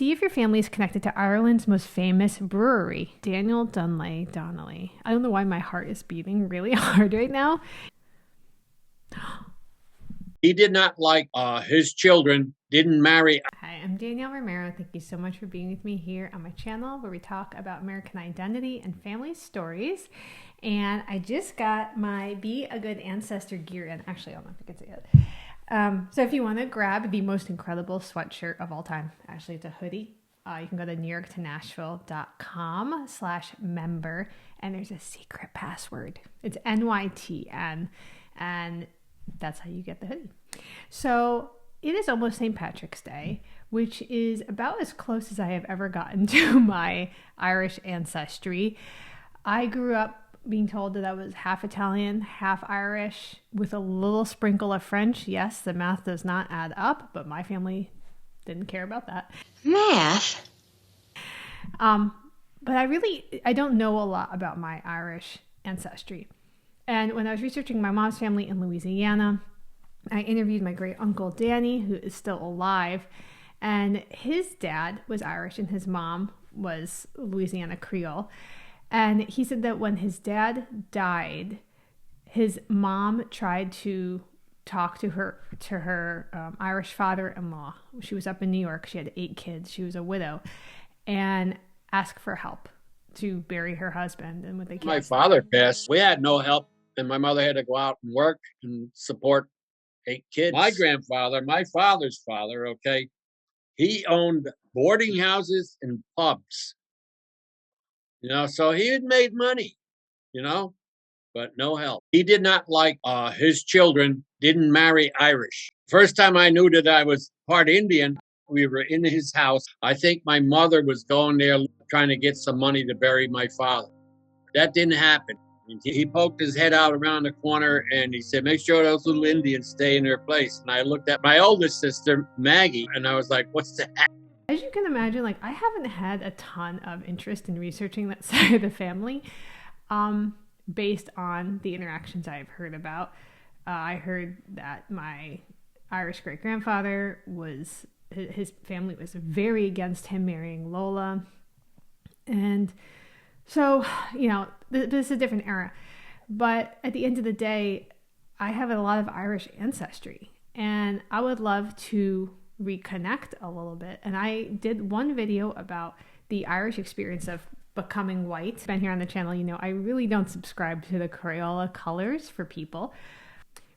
See if your family is connected to Ireland's most famous brewery, Danielle Donnelly. I don't know why my heart is beating really hard right now. He did not like his children didn't marry. Hi, I'm Danielle Romero. Thank you so much for being with me here on my channel where we talk about American identity and family stories. And I just got my Be a Good Ancestor gear in. Actually, I don't know if you can see it. So if you want to grab the most incredible sweatshirt of all time, actually it's a hoodie. You can go to newyorktonashville.com/member and there's a secret password. It's NYTN and that's how you get the hoodie. So it is almost St. Patrick's Day, which is about as close as I have ever gotten to my Irish ancestry. I grew up being told that I was half Italian, half Irish, with a little sprinkle of French. Yes, the math does not add up, but my family didn't care about that. Math? But I don't know a lot about my Irish ancestry. And when I was researching my mom's family in Louisiana, I interviewed my great uncle Danny, who is still alive, and his dad was Irish and his mom was Louisiana Creole. And he said that when his dad died, his mom tried to talk to her Irish father-in-law. She was up in New York. She had 8 kids. She was a widow, and ask for help to bury her husband and with the kids. My father passed. We had no help, and my mother had to go out and work and support 8 kids. My grandfather, my father's father, okay, he owned boarding houses and pubs. So he had made money, but no help. He did not like his children didn't marry Irish. First time I knew that I was part Indian, we were in his house. I think my mother was going there trying to get some money to bury my father. That didn't happen. He poked his head out around the corner and he said, make sure those little Indians stay in their place. And I looked at my oldest sister, Maggie, and I was like, what's that? As you can imagine, I haven't had a ton of interest in researching that side of the family based on the interactions I've heard about. I heard that my Irish great-grandfather his family was very against him marrying Lola. And so, this is a different era. But at the end of the day, I have a lot of Irish ancestry. And I would love to reconnect a little bit. And I did one video about the Irish experience of becoming white. Been here on the channel, I really don't subscribe to the Crayola colors for people.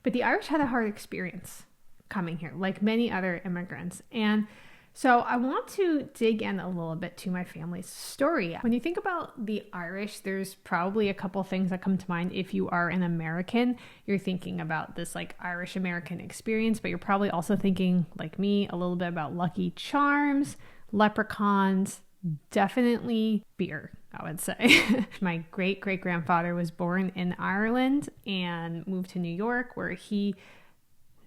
But the Irish had a hard experience coming here, like many other immigrants. And so I want to dig in a little bit to my family's story. When you think about the Irish, there's probably a couple things that come to mind. If you are an American, you're thinking about this Irish American experience, but you're probably also thinking, like me, a little bit about Lucky Charms, leprechauns, definitely beer, I would say. My great-great-grandfather was born in Ireland and moved to New York where he,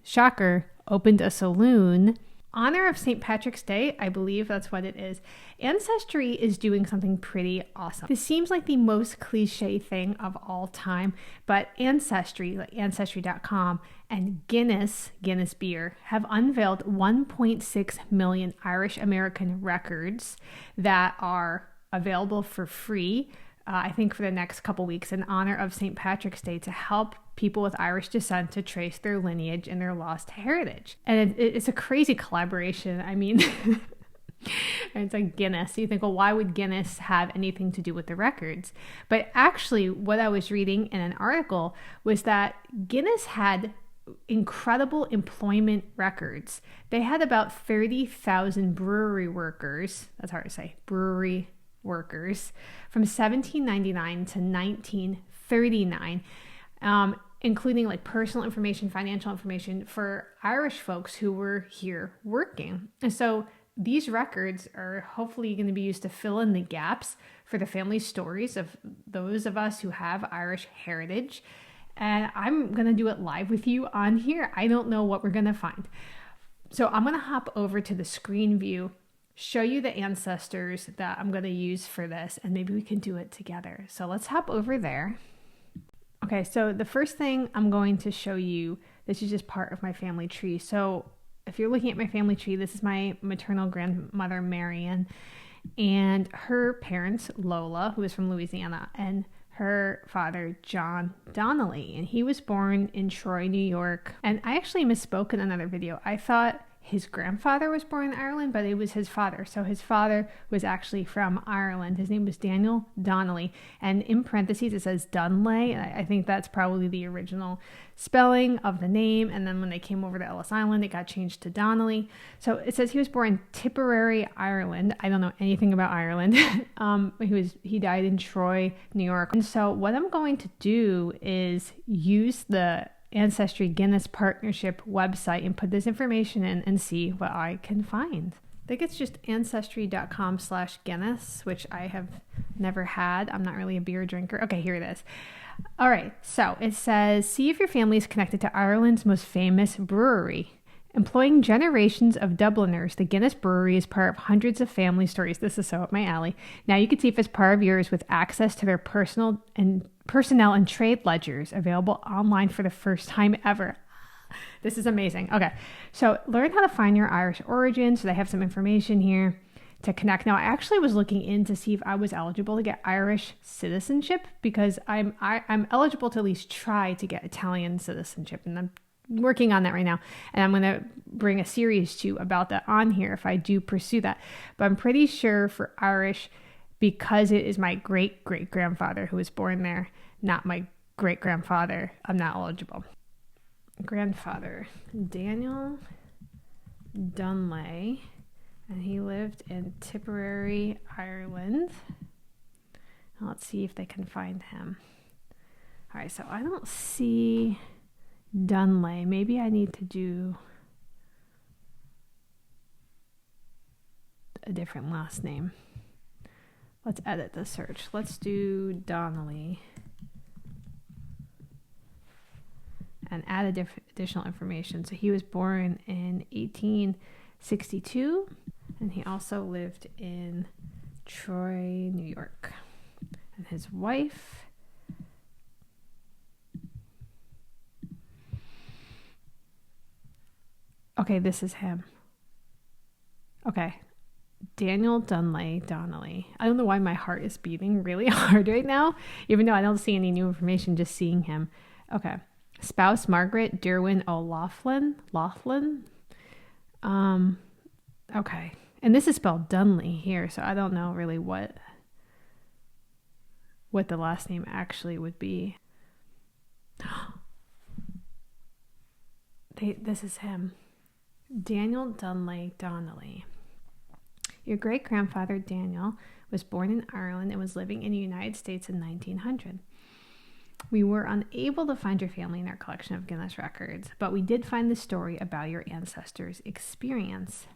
shocker, opened a saloon. Honor of St. Patrick's Day, I believe that's what it is. Ancestry is doing something pretty awesome. This seems like the most cliche thing of all time, but Ancestry, like Ancestry.com, and Guinness beer have unveiled 1.6 million Irish American records that are available for free, I think for the next couple weeks in honor of St. Patrick's Day to help people with Irish descent to trace their lineage and their lost heritage. And it's a crazy collaboration. I mean, it's like Guinness. So you think, well, why would Guinness have anything to do with the records? But actually, what I was reading in an article was that Guinness had incredible employment records. They had about 30,000 brewery workers. That's hard to say. Brewery workers from 1799 to 1939, including personal information, financial information for Irish folks who were here working. And so these records are hopefully going to be used to fill in the gaps for the family stories of those of us who have Irish heritage. And I'm going to do it live with you on here. I don't know what we're going to find. So I'm going to hop over to the screen view, show you the ancestors that I'm going to use for this, and maybe we can do it together. So let's hop over there. Okay, so the first thing I'm going to show you, this is just part of my family tree. So if you're looking at my family tree, this is my maternal grandmother, Marion, and her parents, Lola, who is from Louisiana, and her father, John Donnelly, and he was born in Troy, New York. And I actually misspoke in another video. I thought his grandfather was born in Ireland, but it was his father. So his father was actually from Ireland. His name was Daniel Donnelly. And in parentheses, it says Dunley. I think that's probably the original spelling of the name. And then when they came over to Ellis Island, it got changed to Donnelly. So it says he was born in Tipperary, Ireland. I don't know anything about Ireland. He died in Troy, New York. And so what I'm going to do is use the Ancestry Guinness partnership website and put this information in and see what I can find. I think it's just ancestry.com/Guinness, which I have never had. I'm not really a beer drinker. Okay, here it is. All right, so it says, see if your family is connected to Ireland's most famous brewery. Employing generations of Dubliners, the Guinness Brewery is part of hundreds of family stories. This is so up my alley. Now you can see if it's part of yours with access to their personnel and trade ledgers available online for the first time ever. This is amazing. Okay, so learn how to find your Irish origin. So they have some information here to connect. Now, I actually was looking in to see if I was eligible to get Irish citizenship, because I'm eligible to at least try to get Italian citizenship, and I'm working on that right now, and I'm going to bring a series too about that on here if I do pursue that. But I'm pretty sure for Irish, because it is my great-great-grandfather who was born there, not my great-grandfather, I'm not eligible. Grandfather, Daniel Dunley, and he lived in Tipperary, Ireland. Let's see if they can find him. All right, so I don't see Dunley. Maybe I need to do a different last name. Let's edit the search. Let's do Donnelly and add additional information. So he was born in 1862, and he also lived in Troy, New York. And his wife, okay, this is him. Okay, Daniel Donnelly. I don't know why my heart is beating really hard right now, even though I don't see any new information, just seeing him. Okay. Spouse Margaret Derwin O'Laughlin. Okay. And this is spelled Dunley here, so I don't know really what the last name actually would be. This is him. Daniel Donnelly. Your great-grandfather, Daniel, was born in Ireland and was living in the United States in 1900. We were unable to find your family in our collection of Guinness records, but we did find the story about your ancestors' experience.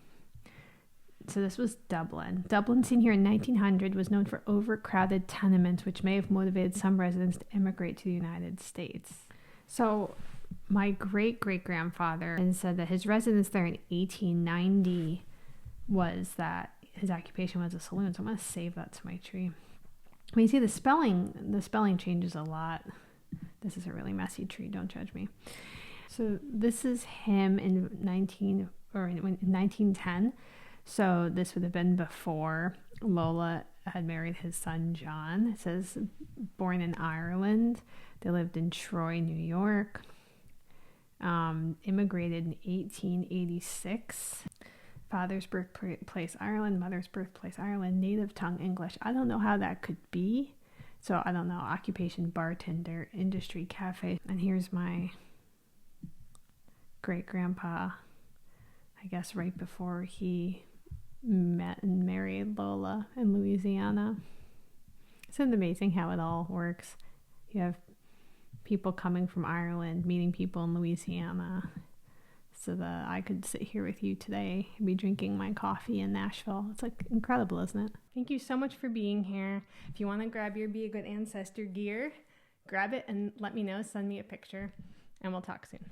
So this was Dublin. Dublin, seen here in 1900, was known for overcrowded tenements, which may have motivated some residents to immigrate to the United States. So my great-great-grandfather said that his residence there in 1890 was that his occupation was a saloon. So I'm going to save that to my tree. When you see the spelling changes a lot. This is a really messy tree, don't judge me. So this is him in 1910. So this would have been before Lola had married his son John. It says born in Ireland. They lived in Troy, New York. Immigrated in 1886. Father's birthplace, Ireland. Mother's birthplace, Ireland. Native tongue, English. I don't know how that could be. So I don't know. Occupation, bartender. Industry, cafe. And here's my great-grandpa, I guess right before he met and married Lola in Louisiana. Isn't it amazing how it all works? You have people coming from Ireland, meeting people in Louisiana, so that I could sit here with you today and be drinking my coffee in Nashville. It's like incredible, isn't it? Thank you so much for being here. If you want to grab your Be a Good Ancestor gear, grab it and let me know. Send me a picture, and we'll talk soon.